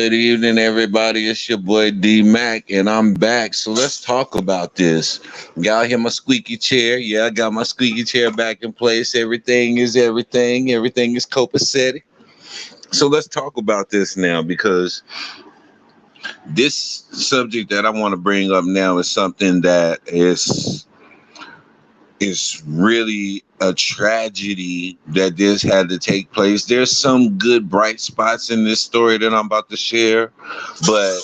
Good evening, everybody. It's your boy D Mac, and I'm back. So let's talk about this. Y'all hear my squeaky chair? Yeah, I got my squeaky chair back in place. Everything is everything. Everything is copacetic. So let's talk about this now because this subject that I want to bring up now is something that is really a tragedy that this had to take place. There's some good bright spots in this story that I'm about to share, but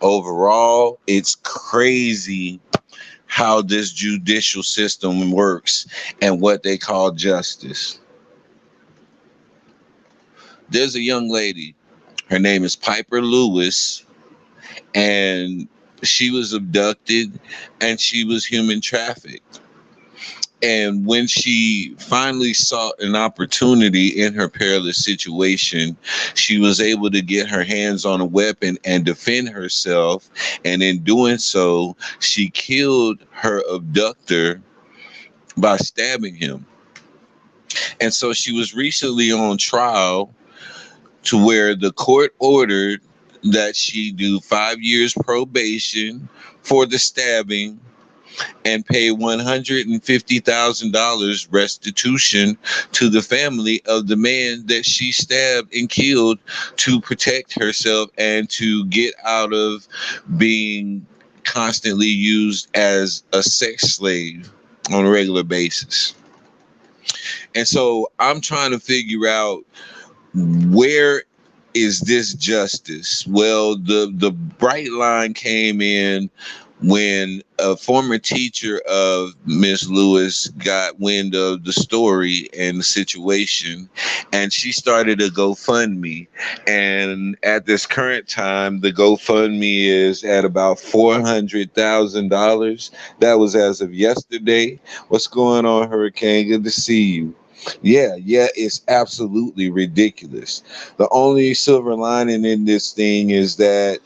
overall, it's crazy how this judicial system works and what they call justice. There's a young lady. Her name is Pieper Lewis, and she was abducted and she was human trafficked. And when she finally saw an opportunity in her perilous situation, she was able to get her hands on a weapon and defend herself. And in doing so, she killed her abductor by stabbing him. And so she was recently on trial to where the court ordered that she do 5 years probation for the stabbing and pay $150,000 restitution to the family of the man that she stabbed and killed to protect herself and to get out of being constantly used as a sex slave on a regular basis. And so I'm trying to figure out, where is this justice? Well, the bright line came in when a former teacher of Miss Lewis got wind of the story and the situation, and she started a GoFundMe. And at this current time, the GoFundMe is at about $400,000. That was as of yesterday. What's going on, Hurricane? Good to see you. Yeah, it's absolutely ridiculous. The only silver lining in this thing is that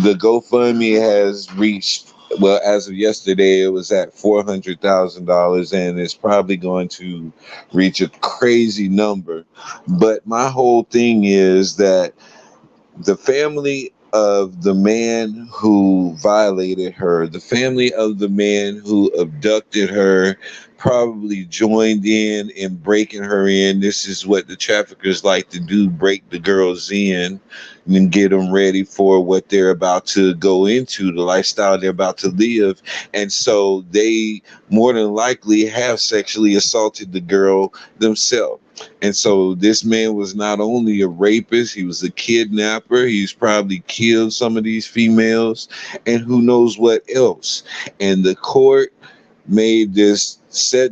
the GoFundMe has reached, well, as of yesterday, it was at $400,000, and it's probably going to reach a crazy number. But my whole thing is that the family of the man who violated her, the family of the man who abducted her, probably joined in breaking her in. This is what the traffickers like to do: break the girls in and get them ready for what they're about to go into, the lifestyle they're about to live. And so they more than likely have sexually assaulted the girl themselves. And so this man was not only a rapist, he was a kidnapper. He's probably killed some of these females and who knows what else. And the court made this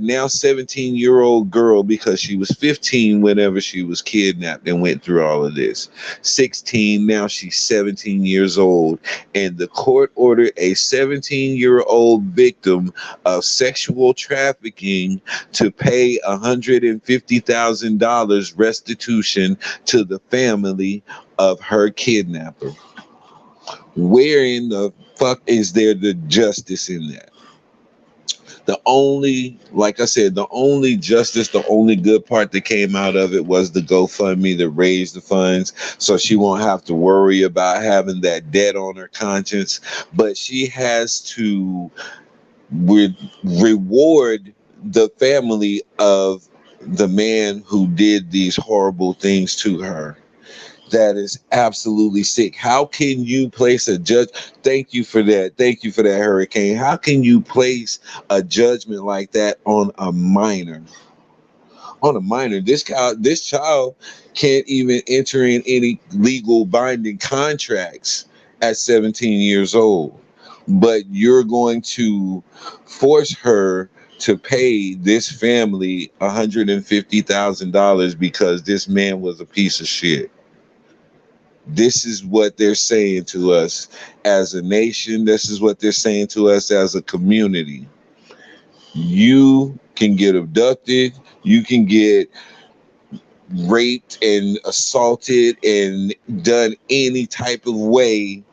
now 17-year-old girl, because she was 15 whenever she was kidnapped and went through all of this. 16, now she's 17 years old. And the court ordered a 17-year-old victim of sexual trafficking to pay $150,000 restitution to the family of her kidnapper. Where in the fuck is there the justice in that? The only, like I said, the only justice, the only good part that came out of it was the GoFundMe that raised the funds, so she won't have to worry about having that debt on her conscience. But she has to reward the family of the man who did these horrible things to her. That is absolutely sick. How can you place a judge? Thank you for that. Thank you for that, Hurricane. How can you place a judgment like that on a minor? On a minor, this child can't even enter in any legal binding contracts at 17 years old. But you're going to force her to pay this family $150,000 because this man was a piece of shit. This is what they're saying to us as a nation. This is what they're saying to us as a community. You can get abducted. You can get raped and assaulted and done any type of way.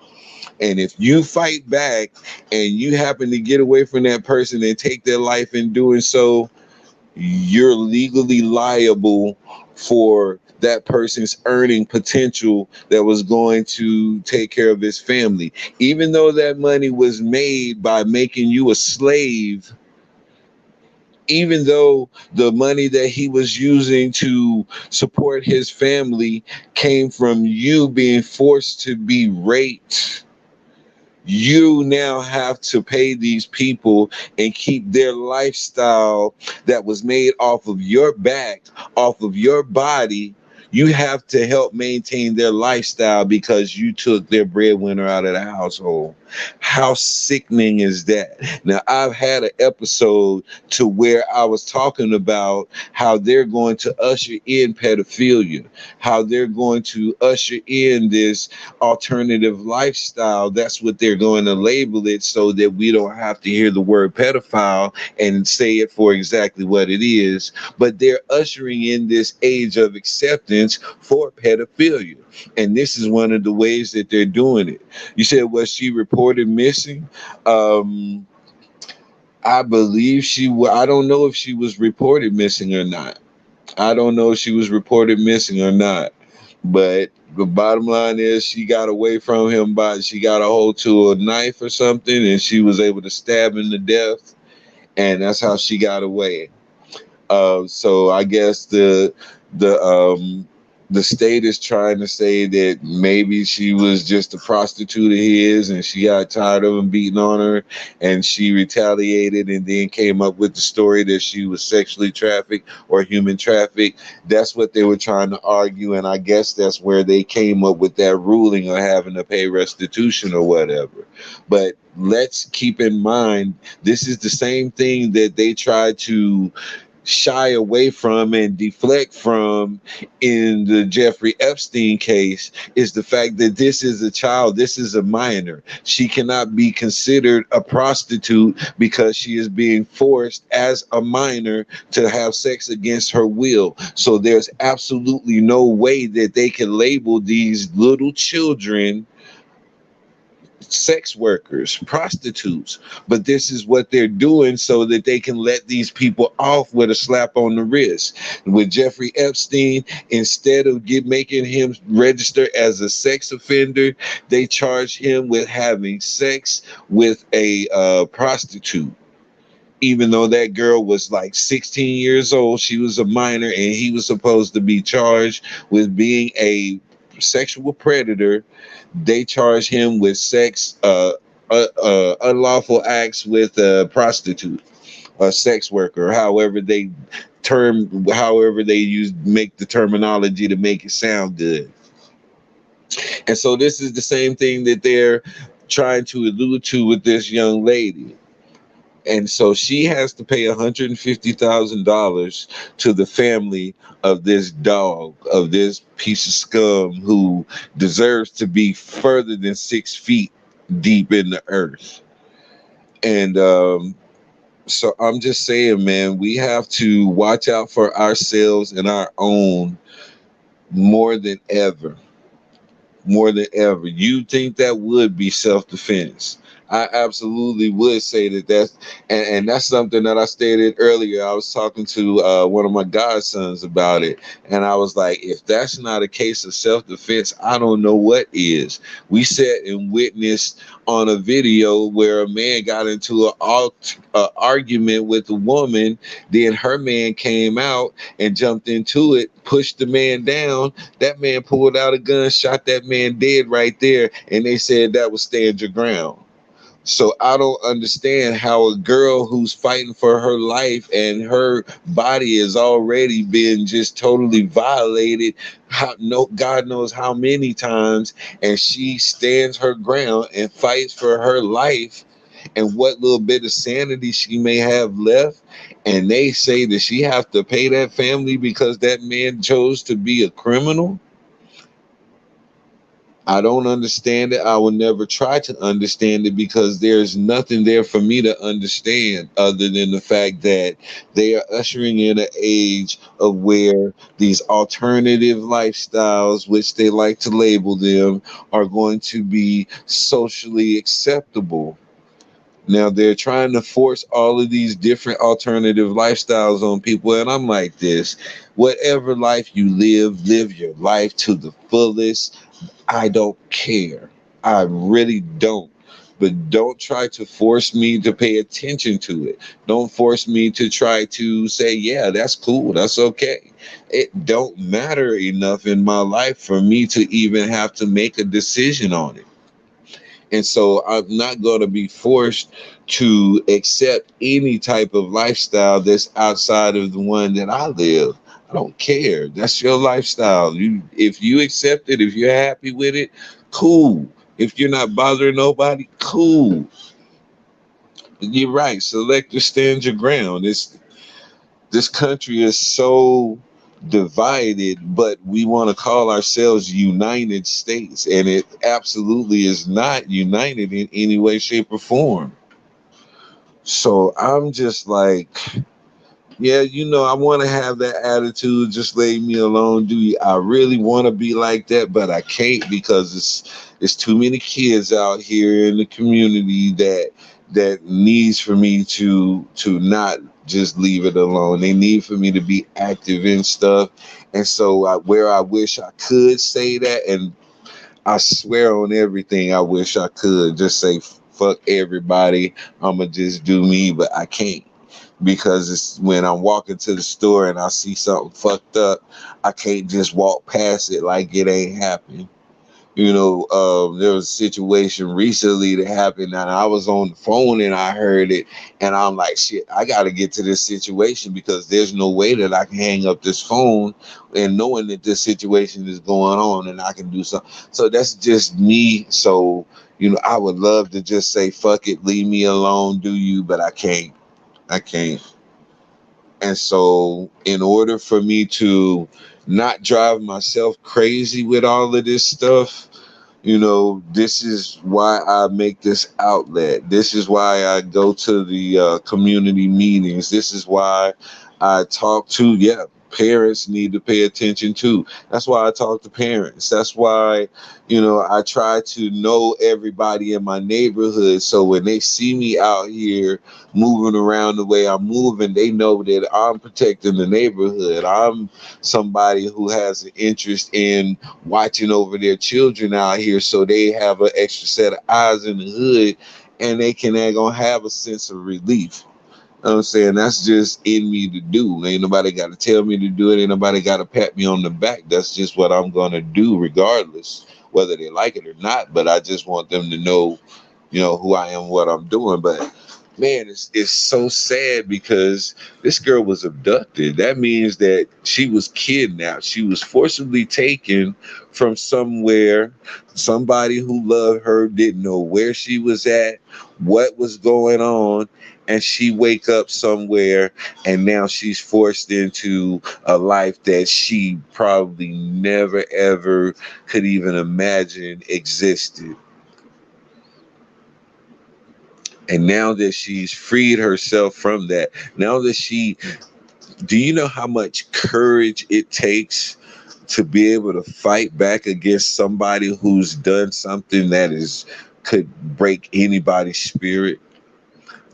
And if you fight back and you happen to get away from that person and take their life in doing so, you're legally liable for that person's earning potential that was going to take care of his family. Even though that money was made by making you a slave, even though the money that he was using to support his family came from you being forced to be raped, you now have to pay these people and keep their lifestyle that was made off of your back, off of your body. You have to help maintain their lifestyle because you took their breadwinner out of the household. How sickening is that? Now, I've had an episode to where I was talking about how they're going to usher in pedophilia, how they're going to usher in this alternative lifestyle. That's what they're going to label it, so that we don't have to hear the word pedophile and say it for exactly what it is. But they're ushering in this age of acceptance for pedophilia. And this is one of the ways that they're doing it. You said, was she reported missing? Um, I believe I don't know if she was reported missing or not. I don't know if she was reported missing or not. But the bottom line is she got away from him she got a hold to a knife or something, and she was able to stab him to death, and that's how she got away. So I guess the the state is trying to say that maybe she was just a prostitute of his and she got tired of him beating on her and she retaliated and then came up with the story that she was sexually trafficked or human trafficked. That's what they were trying to argue, and I guess that's where they came up with that ruling of having to pay restitution or whatever. But let's keep in mind, this is the same thing that they tried to shy away from and deflect from in the Jeffrey Epstein case, is the fact that this is a child, this is a minor. She cannot be considered a prostitute because she is being forced as a minor to have sex against her will. So there's absolutely no way that they can label these little children sex workers, prostitutes. But this is what they're doing so that they can let these people off with a slap on the wrist. With Jeffrey Epstein, instead of making him register as a sex offender, they charge him with having sex with a prostitute. Even though that girl was like 16 years old, she was a minor, and he was supposed to be charged with being a sexual predator. They charge him with unlawful acts with a prostitute, a sex worker, however they make the terminology to make it sound good. And so this is the same thing that they're trying to allude to with this young lady. And so she has to pay $150,000 to the family of this dog, of this piece of scum who deserves to be further than 6 feet deep in the earth. And so I'm just saying, man, we have to watch out for ourselves and our own more than ever. More than ever. You think that would be self-defense? I absolutely would say and that's something that I stated earlier. I was talking to one of my godsons about it, and I was like, if that's not a case of self-defense, I don't know what is. We sat and witnessed on a video where a man got into an argument with a woman, then her man came out and jumped into it, pushed the man down. That man pulled out a gun, shot that man dead right there, and they said that was stand your ground. So I don't understand how a girl who's fighting for her life and her body has already been just totally violated, God knows how many times, and she stands her ground and fights for her life and what little bit of sanity she may have left, and they say that she have to pay that family because that man chose to be a criminal. I don't understand it. I will never try to understand it because there's nothing there for me to understand other than the fact that they are ushering in an age of where these alternative lifestyles, which they like to label them, are going to be socially acceptable. Now they're trying to force all of these different alternative lifestyles on people, and I'm like this: whatever life you live, live your life to the fullest. I don't care. I really don't. But don't try to force me to pay attention to it. Don't force me to try to say, yeah, that's cool. That's okay. It don't matter enough in my life for me to even have to make a decision on it. And so I'm not going to be forced to accept any type of lifestyle that's outside of the one that I live. I don't care. That's your lifestyle. If you accept it, if you're happy with it, cool. If you're not bothering nobody, cool. You're right. Select or stand your ground. This country is so divided, but we want to call ourselves United States, and it absolutely is not united in any way, shape, or form. So I'm just like, yeah, I want to have that attitude. Just leave me alone. Do you? I really want to be like that, but I can't because it's too many kids out here in the community that needs for me to not just leave it alone. They need for me to be active in stuff, and so where I wish I could say that, and I swear on everything, I wish I could just say fuck everybody. I'ma just do me, but I can't because it's when I'm walking to the store and I see something fucked up, I can't just walk past it like it ain't happened. There was a situation recently that happened, and I was on the phone and I heard it, and I'm like, shit, I got to get to this situation because there's no way that I can hang up this phone and knowing that this situation is going on and I can do something. So that's just me. So, I would love to just say, fuck it, leave me alone, do you, but I can't. I can't. And so, in order for me to not drive myself crazy with all of this stuff, this is why I make this outlet. This is why I go to the community meetings. This is why I talk to, yeah, parents need to pay attention too. That's why I talk to parents. That's why, I try to know everybody in my neighborhood. So when they see me out here moving around the way I'm moving, they know that I'm protecting the neighborhood. I'm somebody who has an interest in watching over their children out here so they have an extra set of eyes in the hood and they're gonna have a sense of relief. You know what I'm saying? That's just in me to do. Ain't nobody got to tell me to do it. Ain't nobody got to pat me on the back. That's just what I'm gonna do regardless, whether they like it or not. But I just want them to know, who I am, what I'm doing. But man, it's so sad because this girl was abducted. That means that she was kidnapped. She was forcibly taken from somewhere. Somebody who loved her didn't know where she was at, what was going on, and she wake up somewhere and now she's forced into a life that she probably never ever could even imagine existed. And now that she's freed herself from that, now that do you know how much courage it takes to be able to fight back against somebody who's done something that could break anybody's spirit?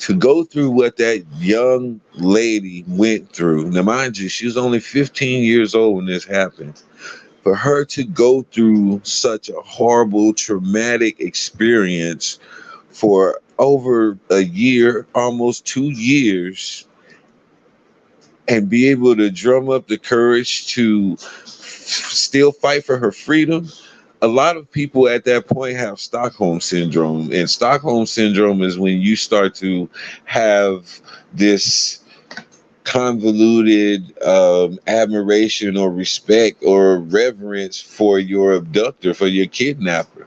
To go through what that young lady went through. Now, mind you, she was only 15 years old when this happened. For her to go through such a horrible, traumatic experience for over a year, almost 2 years, and be able to drum up the courage to still fight for her freedom. A lot of people at that point have Stockholm syndrome, and Stockholm syndrome is when you start to have this convoluted admiration or respect or reverence for your abductor, for your kidnapper.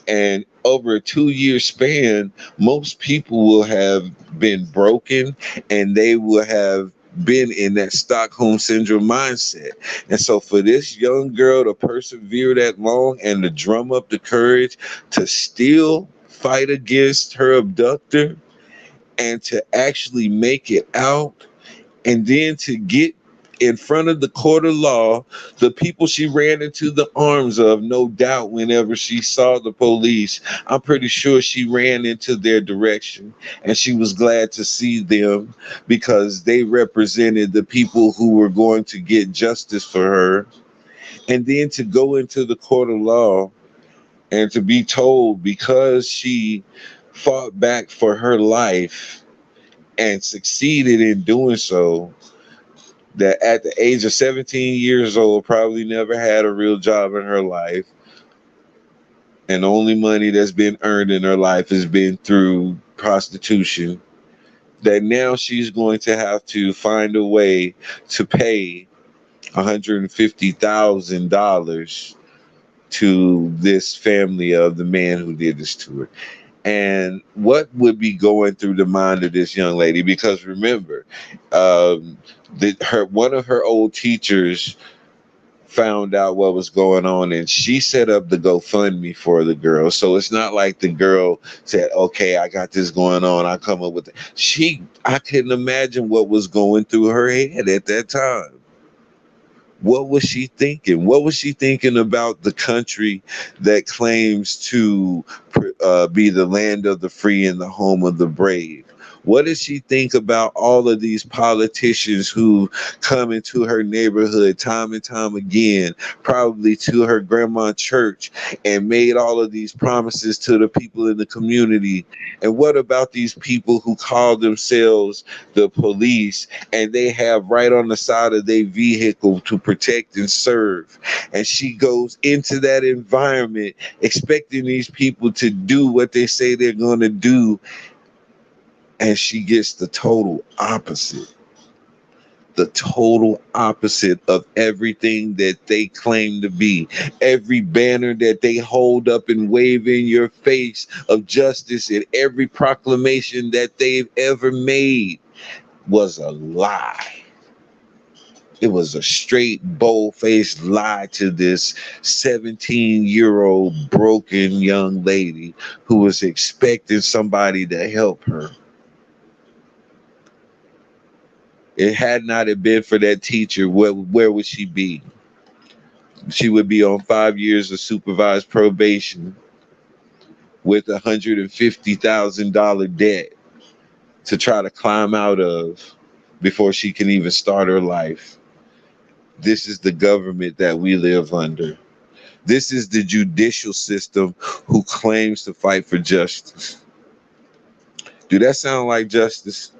And over a 2 year span, most people will have been broken and they will have been in that Stockholm syndrome mindset. And so for this young girl to persevere that long and to drum up the courage to still fight against her abductor and to actually make it out, and then to get in front of the court of law, the people she ran into the arms of, no doubt, whenever she saw the police, I'm pretty sure she ran into their direction and she was glad to see them because they represented the people who were going to get justice for her. And then to go into the court of law and to be told because she fought back for her life and succeeded in doing so, that at the age of 17 years old, probably never had a real job in her life, and the only money that's been earned in her life has been through prostitution, that now she's going to have to find a way to pay $150,000 to this family of the man who did this to her. And what would be going through the mind of this young lady? Because remember, that her one of her old teachers found out what was going on, and she set up the GoFundMe for the girl. So it's not like the girl said, "Okay, I got this going on. I come up with it." I couldn't imagine what was going through her head at that time. What was she thinking? What was she thinking about the country that claims to be the land of the free and the home of the brave? What does she think about all of these politicians who come into her neighborhood time and time again, probably to her grandma church, and made all of these promises to the people in the community? And what about these people who call themselves the police, and they have right on the side of their vehicle to protect and serve? And she goes into that environment expecting these people to do what they say they're going to do, and she gets the total opposite. The total opposite of everything that they claim to be. Every banner that they hold up and wave in your face of justice, and every proclamation that they've ever made was a lie. It was a straight, bold-faced lie to this 17-year-old broken young lady who was expecting somebody to help her. It had not have been for that teacher, where would she be? She would be on 5 years of supervised probation with $150,000 debt to try to climb out of before she can even start her life. This is the government that we live under. This is the judicial system who claims to fight for justice. Do that sound like justice?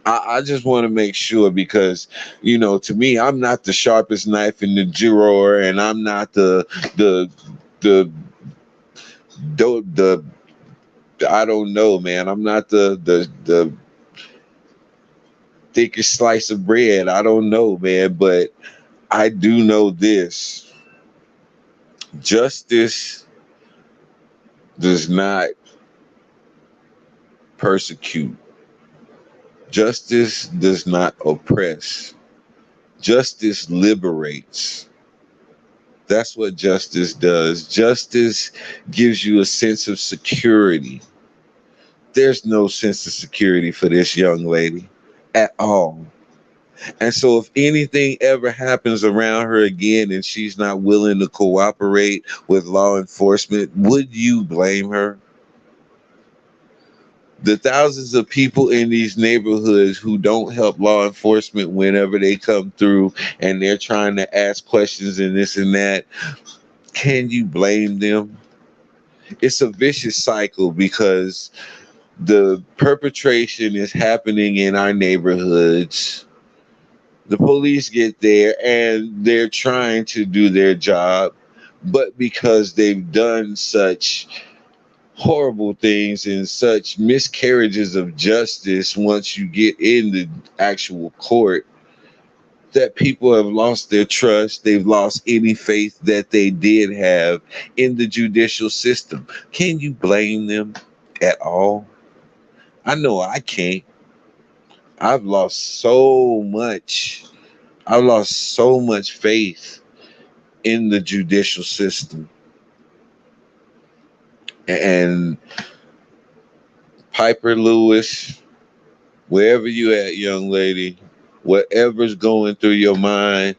I just want to make sure, because, to me, I'm not the sharpest knife in the drawer, and I'm not the the the I don't know, man. I'm not the thickest slice of bread. I don't know, man, but I do know this: justice does not persecute. Justice does not oppress. Justice liberates. That's what justice does. Justice gives you a sense of security. There's no sense of security for this young lady at all. And so if anything ever happens around her again and she's not willing to cooperate with law enforcement, would you blame her? The thousands of people in these neighborhoods who don't help law enforcement whenever they come through and they're trying to ask questions and this and that, can you blame them? It's a vicious cycle, because the perpetration is happening in our neighborhoods. The police get there and they're trying to do their job, but because they've done such horrible things and such miscarriages of justice once you get in the actual court, that people have lost their trust. They've lost any faith that they did have in the judicial system. Can you blame them at all? I know I can't. I've lost so much. I've lost so much faith in the judicial system. And Pieper Lewis, wherever you at, young lady, Whatever's going through your mind,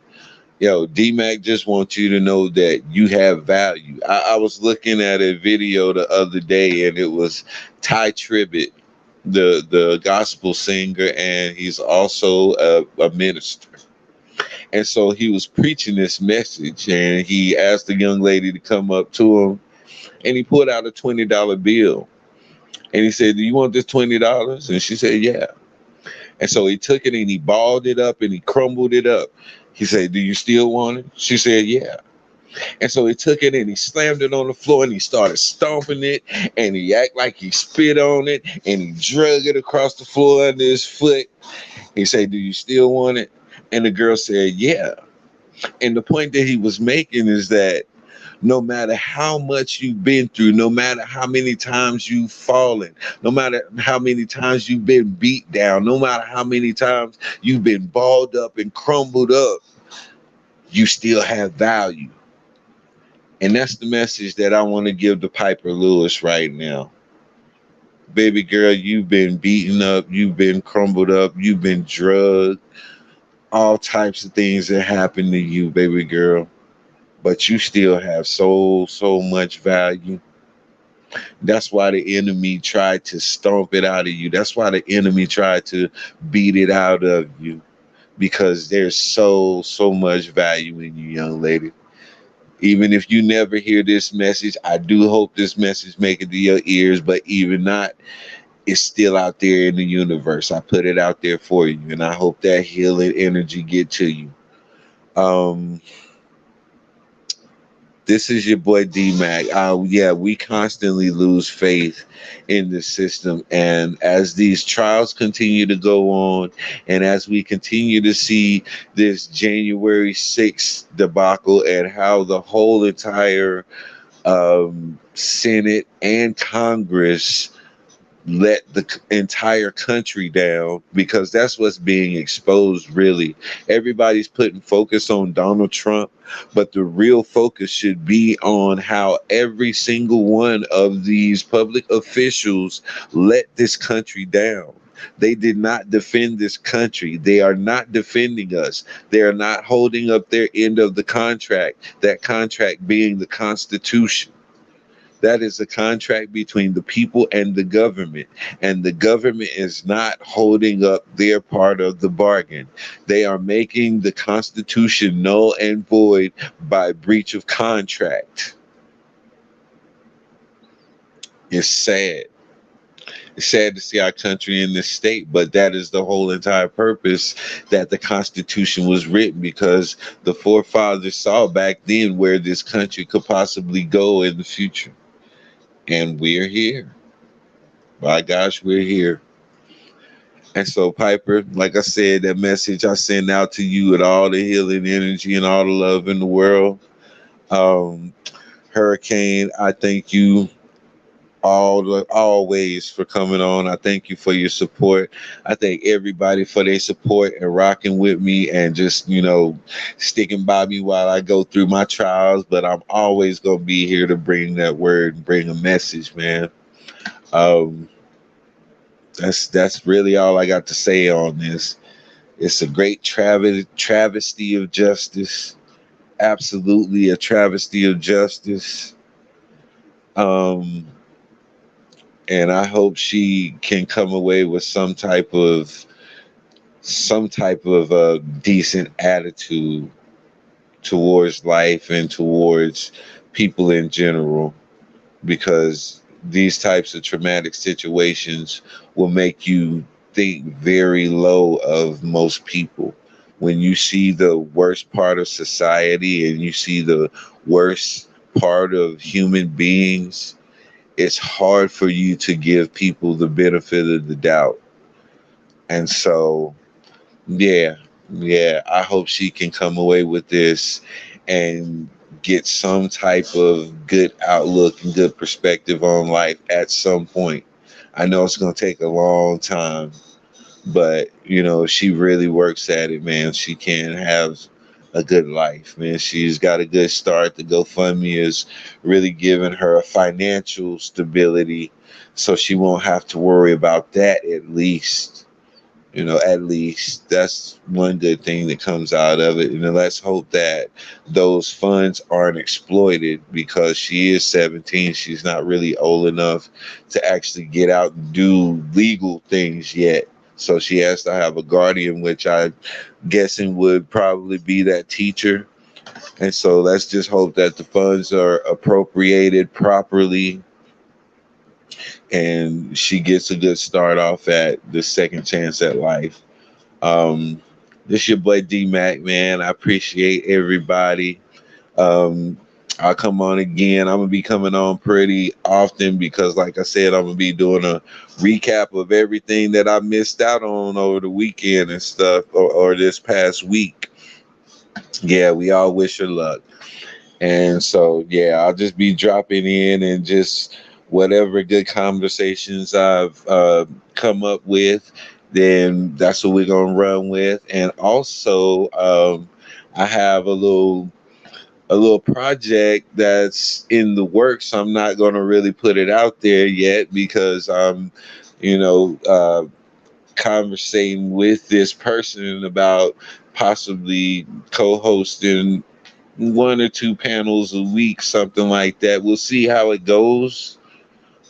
yo, D-Mac just wants you to know that you have value. I was looking at a video the other day, and it was Ty Tribbett, the gospel singer, and he's also a minister. And so he was preaching this message, and he asked the young lady to come up to him, and he pulled out a $20 bill. And he said, "Do you want this $20?" And she said, "Yeah." And so he took it and he balled it up and he crumbled it up. He said, "Do you still want it?" She said, "Yeah." And so he took it and he slammed it on the floor and he started stomping it, and he act like he spit on it, and he drug it across the floor under his foot. He said, "Do you still want it?" And the girl said, "Yeah." And the point that he was making is that no matter how much you've been through, no matter how many times you've fallen, no matter how many times you've been beat down, no matter how many times you've been balled up and crumbled up, you still have value. And that's the message that I want to give to Pieper Lewis right now. Baby girl, you've been beaten up, you've been crumbled up, you've been drugged, all types of things that happen to you, baby girl. But you still have so much value. That's why the enemy tried to stomp it out of you. That's why the enemy tried to beat it out of you, because there's so much value in you, young lady. Even if you never hear this message, I do hope this message make it to your ears, but even not, it's still out there in the universe. I put it out there for you, and I hope that healing energy get to you. Um, This is your boy D-Mac. Yeah, we constantly lose faith in the system. And as these trials continue to go on, and as we continue to see this January 6th debacle and how the whole entire Senate and Congress let the entire country down, because that's what's being exposed, really. Everybody's putting focus on Donald Trump, but the real focus should be on how every single one of these public officials let this country down. They did not defend this country. They are not defending us. They are not holding up their end of the contract, that contract being the Constitution. That is a contract between the people and the government. And the government is not holding up their part of the bargain. They are making the Constitution null and void by breach of contract. It's sad. It's sad to see our country in this state, but that is the whole entire purpose that the Constitution was written, because the forefathers saw back then where this country could possibly go in the future. And we're here. My gosh, we're here. And so, Pieper, like I said, that message I send out to you with all the healing energy and all the love in the world. Um, Hurricane, I thank you always for coming on. I thank you for your support. I thank everybody for their support and rocking with me and just, sticking by me while I go through my trials. But I'm always going to be here to bring that word, bring a message, man. Um, that's really all I got to say on this. It's a great travesty of justice. Absolutely a travesty of justice. Um, and I hope she can come away with some type of decent attitude towards life and towards people in general, because these types of traumatic situations will make you think very low of most people. When you see the worst part of society and you see the worst part of human beings, it's hard for you to give people the benefit of the doubt. And so, yeah, yeah, I hope she can come away with this and get some type of good outlook and good perspective on life at some point. I know it's going to take a long time, but if she really works at it, man, she can have a good life, man. She's got a good start. The GoFundMe is really giving her a financial stability, so she won't have to worry about that, at least. At least that's one good thing that comes out of it. And then let's hope that those funds aren't exploited, because she is 17. She's not really old enough to actually get out and do legal things yet. So she has to have a guardian, which I guessing would probably be that teacher. And so let's just hope that the funds are appropriated properly and she gets a good start off at the second chance at life. Um, this your boy D Mac, man. I appreciate everybody. Um, I'll come on again. I'm gonna be coming on pretty often because, like I said, I'm gonna be doing a recap of everything that I missed out on over the weekend and stuff, or this past week. Yeah, we all wish her luck. And so, yeah, I'll just be dropping in and just whatever good conversations I've come up with, then that's what we're gonna run with. And also, I have a little project that's in the works. I'm not gonna really put it out there yet because I'm, you know, conversating with this person about possibly co-hosting one or two panels a week, something like that. We'll see how it goes,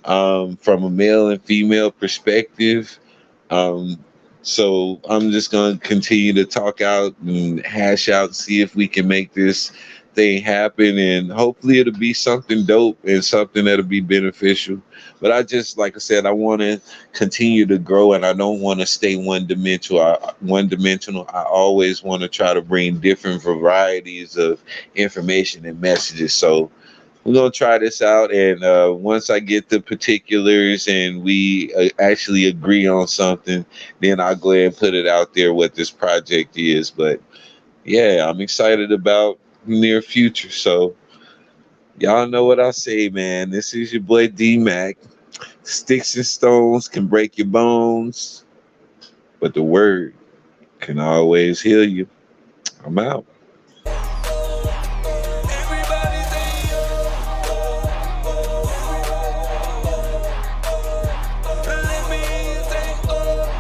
from a male and female perspective. Um, so I'm just going to continue to talk out and hash out, see if we can make this thing happen. And hopefully it'll be something dope and something that'll be beneficial. But I just, like I said, I want to continue to grow, and I don't want to stay one dimensional. I always want to try to bring different varieties of information and messages. So we're gonna try this out, and once I get the particulars and we actually agree on something, then I'll go ahead and put it out there what this project is. But yeah, I'm excited about the near future. So y'all know what I say, man. This is your boy D Mac. Sticks and stones can break your bones, but the word can always heal you. I'm out.